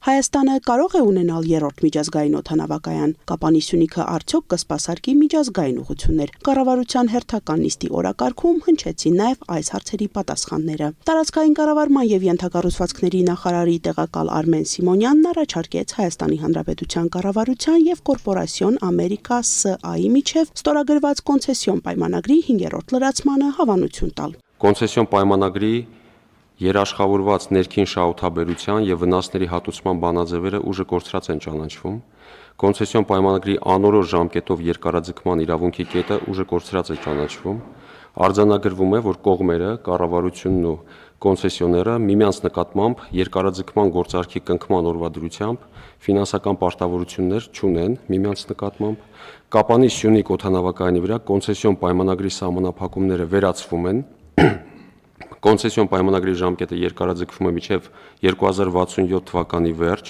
Հայաստանը կարող է ունենալ երրորդ միջազգային օդանավակայան, Կապանի Սյունիքը արդյոք կսպասարկի միջազգային ուղղություններ։ Կառավարության հերթական նիստի օրակարգում հնչեցին նաև այս հարցերի պատասխանները։ Տարածքային կառավարման եւ ենթակառուցվածքների նախարարի տեղակալ Արմեն Սիմոնյանն առաջարկեց Հայաստանի Հանրապետության կառավարության եւ Կորպորասիոն Ամերիկա ՍԱ-ի միջև ստորագրված կոնցեսիոն պայմանագրի 5-րդ լրացմանը հավանություն տալ։ Կոնցեսիոն պայմանագրի երաշխավորված ներքին շահութաբերության եւ վնասների հատուցման բանաձևերը ուժը կորցրած են ճանաչվում։ Կոնցեսիոն պայմանագրի անորոշ ժամկետով երկարաձգման իրավունքի կետը ուժը կորցրած է ճանաչվում։ Արձանագրվում է, որ կողմերը, կառավարությունն ու կոնցեսիոները միմյանց նկատմամբ երկարաձգման գործարքի կնքման օրվա դրությամբ ֆինանսական պարտավորություններ չունեն միմյանց նկատմամբ։ Կապանի Սյունիք օդանավակայանի վրա կոնցեսիոն պայմանագրի սահմանափակումները վերացվում են։ Կոնցեսիոն պայմանագրի ժամկետը երկարաձգվում է մինչև 2067 թվականի վերջ։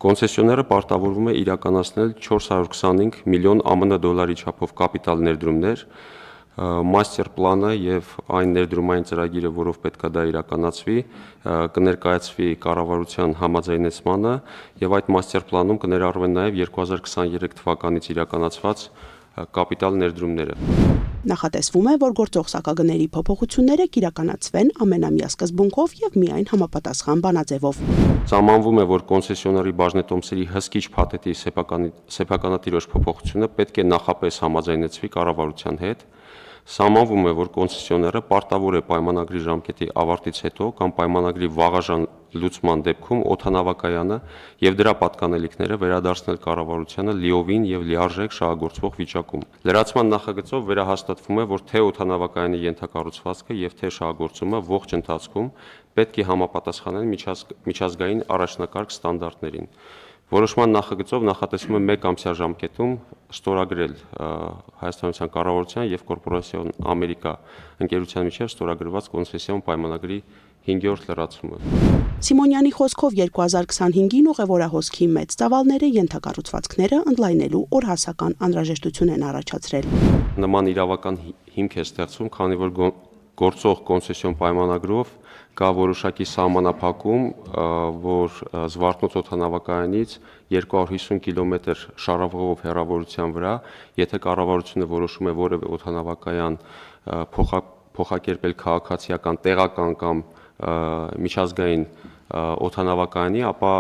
Կոնցեսիոները պարտավորվում է իրականացնել 425 միլիոն ԱՄՆ դոլարի չափով կապիտալ ներդրումներ, մաստեր պլանը եւ այն ներդրումային ծրագիրը, որով պետք է դա իրականացվի, կներկայացվի կառավարության համաձայնեցմանը եւ այդ մաստեր պլանում կներառվեն նաեւ 2023 թվականից իրականացված կապիտալ ներդրումները։ Նախատեսվում է, որ գործող սակագների փոփոխությունները կիրականացվեն ամենամյա սկզբունքով եւ միայն համապատասխան բանաձևով։ Սահմանվում է, որ կոնցեսիոնարի բաժնետոմսերի հսկիչ փաթեթի սեփականատիրոջ փոփոխությունը պետք է նախապես համաձայնեցվի կառավարության հետ։ Սահմանվում է, որ կոնցեսիոները պարտավոր է պայմանագրի ժամկետի ավարտից հետո կամ պայմանագրի վաղաժան լուծման դեպքում օդանավակայանը եւ դրա պատկանելիքները վերադարձնել կառավարությանը լիովին եւ լիարժեք շահագործվող վիճակում։ Լրացման նախագծով վերահաստատվում է, որ թե օդանավակայանի ենթակառուցվածքը եւ թե շահագործումը ողջ ընթացքում պետք է համապատասխանեն միջազգային առաջնակարգ ստանդարտներին։ Որոշման նախագծով նախատեսվում է 1 ամսյա ժամկետում ստորագրել Հայաստանության կառավարության եւ Կորպորասիոն Ամերիկա ընկերության միջև ստորագրված կոնցեսիոն պայմանագրի 5-րդ լրացումը։ Սիմոնյանի խոսքով 2025-ին ուղևորահոսքի մեծ ծավալները ենթակառուցվածքները ընդլայնելու օրհասական անհրաժեշտություն են առաջացրել։ Նման իրավական հիմք է ստեղծվում, քանի որ գործող կոնցեսիոն պայմանագրով կա որոշակի սահմանափակում, որ Զվարթնոց օդանավակայանից 250 կիլոմետր շարավղով հեռավորության վրա, եթե կառավարությունը որոշում է որևէ օդանավակայան փոխակերպել քաղաքացիական, տեղական կամ միջազգային օդանավակայանի, ապա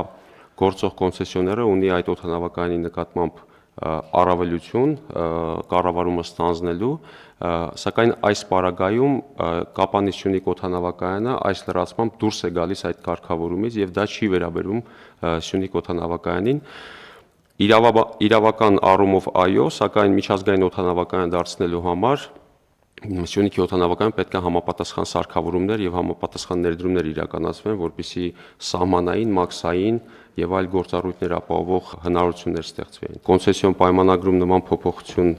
գործող կոնցեսիոները ունի այդ օդանավակայանի նկատմամբ առավելություն կառավարումը ստանձնելու, սակայն այս պարագայում Կապանի Սյունիք օդանավակայանը այս լրացմամբ դուրս է գալիս այդ կարգավորումից եւ դա չի վերաբերում Սյունիք օդանավակայանին։ Իրավական առումով այո, սակայն միջազգային օդանավակայան դարձնելու համար Սյունիքի օդանավակայանում պետք է համապատասխան սարքավորումներ եւ համապատասխան ներդրումներ իրականացվեն, որպեսզի սահմանային, մաքսային եւ այլ գործառույթներ ապահովող հնարավորություններ ստեղծվեն։ Կոնցեսիոն պայմանագրում նման փոփոխություն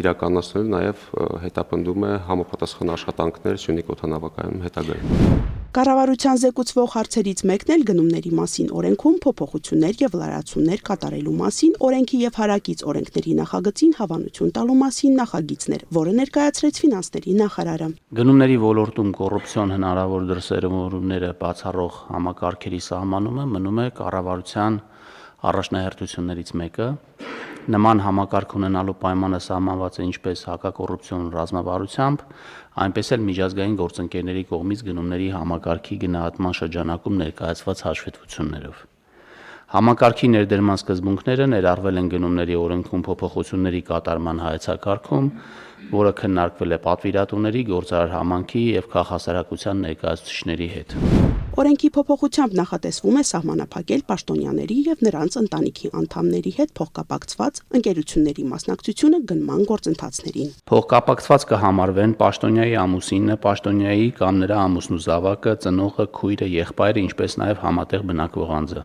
իրականացնելու նաեւ հետապնդում է համապատասխան աշխատանքներ Սյունիք օդանավակայանում հետագայում։ Կառավարության զեկուցվող հարցերից մեկն էլ գնումների մասին օրենքում փոփոխություններ եւ լրացումներ կատարելու մասին օրենքի եւ հարակից օրենքների նախագծին հավանություն տալու մասին նախագիծներ, որը ներկայացրեց ֆինանսների նախարարը։ Գնումների ոլորտում կոռուպցիոն հնարավոր դրսևորումները բացառող համակարգերի սահմանումը մնում է կառավարության առաջնահերթություններից մեկը։ Նման համակարգ ունենալու պայմանը սահմանված է ինչպես հակակոռուպցիոն ռազմավարությամբ, այնպես էլ միջազգային գործընկերների կողմից գնումների համակարգի գնահատման շրջանակում ներկայացված հաշվետվություններով։ Համակարգի ներդրման սկզբունքները ներառվել են գնումների օրենքում փոփոխությունների կատարման հայեցակարգում, որը քննարկվել է պատվիրատուների, գործարար համանքի եւ քաղաքասարակության ներկայացուցիչների հետ։ Օրենքի փոփոխությամբ նախատեսվում է սահմանափակել պաշտոնյաների եւ նրանց ընտանիքի անդամների հետ փոխկապակցված ընկերությունների մասնակցությունը գնման գործընթացներին։ Փոխկապակցված կհամարվեն պաշտոնյայի ամուսինը, պաշտոնյայի կամ նրա ամուսնու զավակը, ծնողը, քույրը, եղբայրը, ինչպես նաեւ համատեղ բնակվող անձը։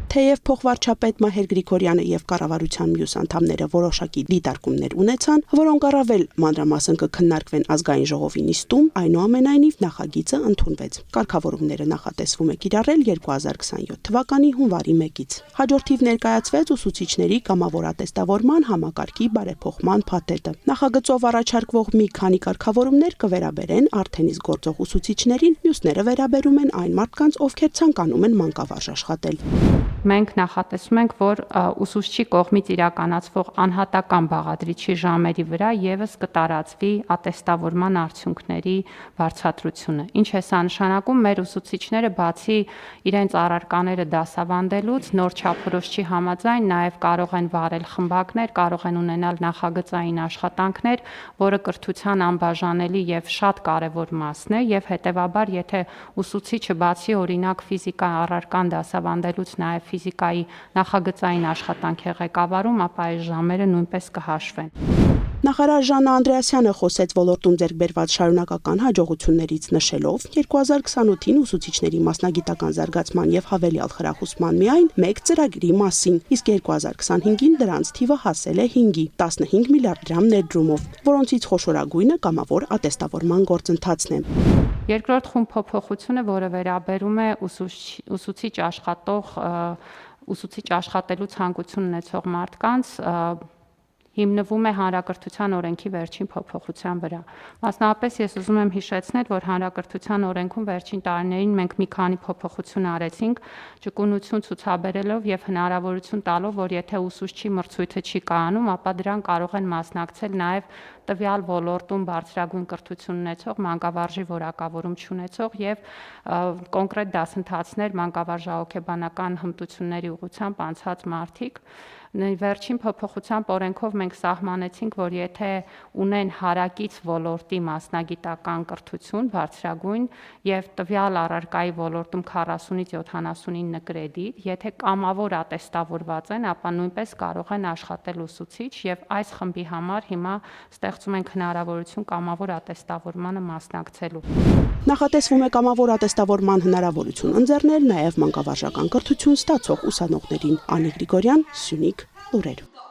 Թեև փոխվարչապետ Մահեր Գրիգորյանը եւ կառավարության մյուս անդամները որոշակի դիտարկումներ ունեցան, որոնք առավել մանրամասն կքննարկվեն ազգային ժողովի նիստում, այնուամենայնիվ նախագիծը ընդունվեց։ Կարգավորումները նախատեսվում է կիրառել 2027 թվականի հունվարի 1-ից։ Հաջորդիվ ներկայացվեց ուսուցիչների կամավորատեստավորման համակարգի բարեփոխման փաթեթը։ Նախագծով առաջարկվող մի քանի կարգավորումներ կվերաբերեն արդեն իսկ գործող ուսուցիչներին, մյուսները վերաբերում են այն մարդկանց, ովքեր ցանկանում են մանկավարժ աշխատել։ Մենք նախատեսում ենք, որ ուսուցչի կողմից իրականացվող անհատական բաղադրիչի ժամերի վրա եւս կտարածվի ատեստավորման արդյունքների բարձրացությունը։ Ինչ է սա նշանակում, մեր ուսուցիչները բացի իրենց առարկաները դասավանդելուց, նոր չափորոշիչի համաձայն նաեւ կարող են վարել խմբակներ, կարող են ունենալ նախագծային աշխատանքներ, որը կրթության անբաժանելի եւ շատ կարեւոր մասն է, եւ հետեւաբար, եթե ուսուցիչը բացի օրինակ ֆիզիկա առարկան դասավանդելուց նաեւ ֆիզիկայի նախագծային աշխատանք է ղեկավարում, ապա այս ժամերը նույնպես կհաշվեն։ Նախարար Ժաննա Անդրեասյանը խոսեց ոլորտում ձեռք բերված շարունակական հաջողություններից, նշելով 2028-ին ուսուցիչների մասնագիտական զարգացման եւ հավելյալ խրախուսման միայն 1 ծրագրի մասին, իսկ 2025-ին դրանց թիվը հասել է 5-ի, 15 միլիարդ դրամ ներդրումով, որոնցից խոշորագույնը կամավոր ատեստավորման գործընթացն է։ Երկրորդ խումբ փոփոխությունը, որը վերաբերում է ուսուցիչ աշխատելու ցանկություն ունեցող մարդկանց, հիմնվում է Հանրակրթության օրենքի վերջին փոփոխության վրա։ Մասնավորապես ես ուզում եմ հիշեցնել, որ Հանրակրթության օրենքում վերջին տարիներին մենք մի քանի փոփոխություն արեցինք, ճկունություն ցուցաբերելով եւ հնարավորություն տալով, որ եթե ուսուցչի մրցույթը չի կայանում, ապա դրան կարող են մասնակցել նաեւ տվյալ ոլորտում բարձրագույն կրթություն ունեցող, մանկավարժի որակավորում չունեցող եւ կոնկրետ դասընթացներ մանկավարժահոգեբանական հմտությունների ուղղությամբ անցած մարդիկ։ Վերջին փոփոխությամբ օրենքով մենք սահմանեցինք, որ եթե ունեն հարակից ոլորտի մասնագիտական կրթություն բարձրագույն եւ տվյալ առարկայի ոլորտում 40-ից 79 կրեդիտ, եթե կամավոր ատեստավորված են, ապա նույնպես կարող են աշխատել ուսուցիչ եւ այս խմբի համար հիմա ստեղծում ենք հնարավորություն կամավոր ատեստավորմանը մասնակցելու։ Նախատեսվում է կամավոր ատեստավորման հնարավորություն ընձեռնել նաեւ մանկավարժական կրթություն ստացող ուսանողներին։ Անի Գրիգորյան, Սյունիք, լուրեր։